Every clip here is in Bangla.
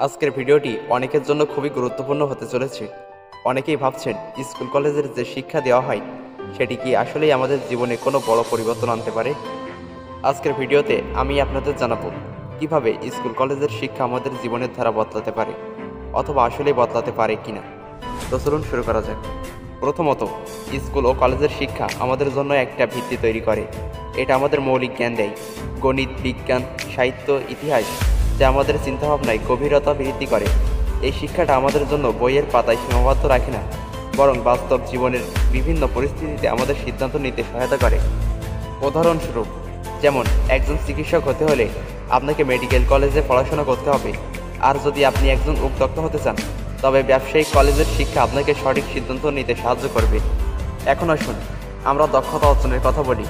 আজকের ভিডিওটি অনেকের জন্য খুবই গুরুত্বপূর্ণ হতে চলেছে। অনেকেই ভাবছেন স্কুল কলেজের যে শিক্ষা দেওয়া হয় সেটি কি আসলেই আমাদের জীবনে কোনো বড় পরিবর্তন আনতে পারে। আজকের ভিডিওতে আমি আপনাদের জানাবো কিভাবে স্কুল কলেজের শিক্ষা আমাদের জীবনের ধারা বদলাতে পারে অথবা আসলেই বদলাতে পারে কিনা। তো চলুন শুরু করা যাক। প্রথমত, স্কুল ও কলেজের শিক্ষা আমাদের জন্য একটা ভিত্তি তৈরি করে। এটা আমাদের মৌলিক জ্ঞান দেয়, গণিত, বিজ্ঞান, সাহিত্য, ইতিহাস, যা আমাদের চিন্তাভাবনায় গভীরতা বৃদ্ধি করে। এই শিক্ষাটা আমাদের জন্য বইয়ের পাতায় সীমাবদ্ধ রাখে না, বরং বাস্তব জীবনের বিভিন্ন পরিস্থিতিতে আমাদের সিদ্ধান্ত নিতে সহায়তা করে। উদাহরণস্বরূপ, যেমন একজন চিকিৎসক হতে হলে আপনাকে মেডিকেল কলেজে পড়াশোনা করতে হবে, আর যদি আপনি একজন উদ্যোক্তা হতে চান তবে ব্যবসায়িক কলেজের শিক্ষা আপনাকে সঠিক সিদ্ধান্ত নিতে সাহায্য করবে। এখন আসুন আমরা দক্ষতা অর্জনের কথা বলি।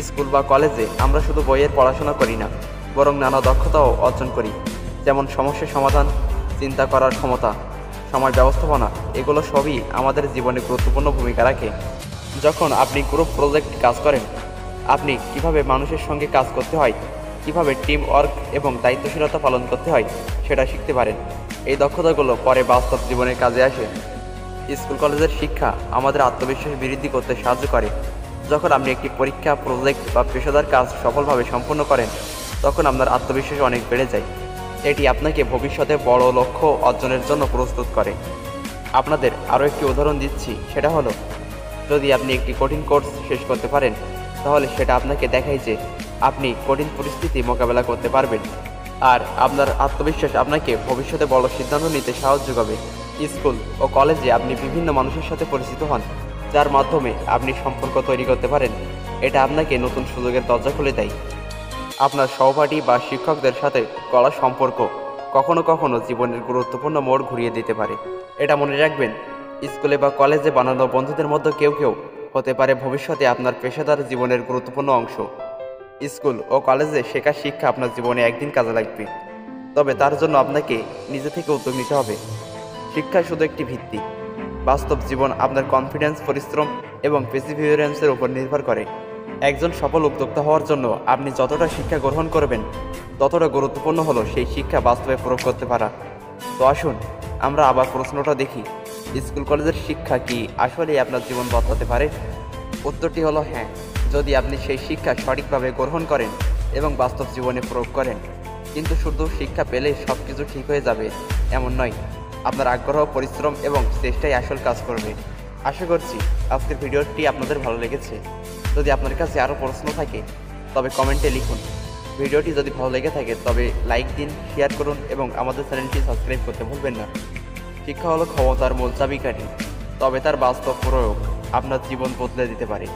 স্কুল বা কলেজে আমরা শুধু বইয়ের পড়াশোনা করি না, বরং নানা দক্ষতাও অর্জন করি, যেমন সমস্যা সমাধান, চিন্তা করার ক্ষমতা, সময় ব্যবস্থাপনা। এগুলো সবই আমাদের জীবনে গুরুত্বপূর্ণ ভূমিকা রাখে। যখন আপনি গ্রুপ প্রজেক্ট কাজ করেন, আপনি কিভাবে মানুষের সঙ্গে কাজ করতে হয়, কিভাবে টিম ওয়ার্ক এবং দায়িত্বশীলতা পালন করতে হয় সেটা শিখতে পারেন। এই দক্ষতাগুলো পরে বাস্তব জীবনে কাজে আসে। স্কুল কলেজের শিক্ষা আমাদের আত্মবিশ্বাস বৃদ্ধি করতে সাহায্য করে। যখন আপনি একটি পরীক্ষা, প্রজেক্ট বা পেশাদার কাজ সফলভাবে সম্পন্ন করেন, তখন আপনার আত্মবিশ্বাস অনেক বেড়ে যায়। এটি আপনাকে ভবিষ্যতে বড় লক্ষ্য অর্জনের জন্য প্রস্তুত করে। আপনাদের আরও একটি উদাহরণ দিচ্ছি, সেটা হলো, যদি আপনি একটি কঠিন কোর্স শেষ করতে পারেন, তাহলে সেটা আপনাকে দেখায় যে আপনি কঠিন পরিস্থিতি মোকাবেলা করতে পারবেন, আর আপনার আত্মবিশ্বাস আপনাকে ভবিষ্যতে বড় সিদ্ধান্ত নিতে সাহায্য করবে। স্কুল ও কলেজে আপনি বিভিন্ন মানুষের সাথে পরিচিত হন, যার মাধ্যমে আপনি সম্পর্ক তৈরি করতে পারেন। এটা আপনাকে নতুন সুযোগের দরজা খুলে দেয়। আপনার সহপাঠী বা শিক্ষকদের সাথে গড়া সম্পর্ক কখনো কখনো জীবনের গুরুত্বপূর্ণ মোড় ঘুরিয়ে দিতে পারে। এটা মনে রাখবেন, স্কুলে বা কলেজে বানানো বন্ধুদের মধ্যে কেউ কেউ হতে পারে ভবিষ্যতে আপনার পেশাদার জীবনের গুরুত্বপূর্ণ অংশ। স্কুল ও কলেজে শেখা শিক্ষা আপনার জীবনে একদিন কাজে লাগবে, তবে তার জন্য আপনাকে নিজে থেকে উদ্যোগ নিতে হবে। শিক্ষা শুধু একটি ভিত্তি, বাস্তব জীবন আপনার কনফিডেন্স, পরিশ্রম এবং পারসিভিয়ারেন্সের উপর নির্ভর করে। একজন সফল উদ্যোক্তা হওয়ার জন্য আপনি যতটা শিক্ষা গ্রহণ করবেন, ততটা গুরুত্বপূর্ণ হলো সেই শিক্ষা বাস্তবে প্রয়োগ করতে পারা। তো আসুন আমরা আবার প্রশ্নটা দেখি, স্কুল কলেজের শিক্ষা কি আসলেই আপনার জীবন বদলাতে পারে? উত্তরটি হলো হ্যাঁ, যদি আপনি সেই শিক্ষা সঠিকভাবে গ্রহণ করেন এবং বাস্তব জীবনে প্রয়োগ করেন। কিন্তু শুধু শিক্ষা পেলেই সব কিছু ঠিক হয়ে যাবে এমন নয়। আপনার আগ্রহ, পরিশ্রম এবং চেষ্টাই আসল কাজ করবে। আশা করছি আজকের ভিডিওটি আপনাদের ভালো লেগেছে। যদি আপনার কাছে আরও প্রশ্ন থাকে তবে কমেন্টে লিখুন। ভিডিওটি যদি ভালো লেগে থাকে তবে লাইক দিন, শেয়ার করুন এবং আমাদের চ্যানেলটি সাবস্ক্রাইব করতে ভুলবেন না। শিক্ষা হলো ক্ষমতার মূল চাবিকাঠি, তবে তার বাস্তব প্রয়োগ আপনার জীবন বদলে দিতে পারে।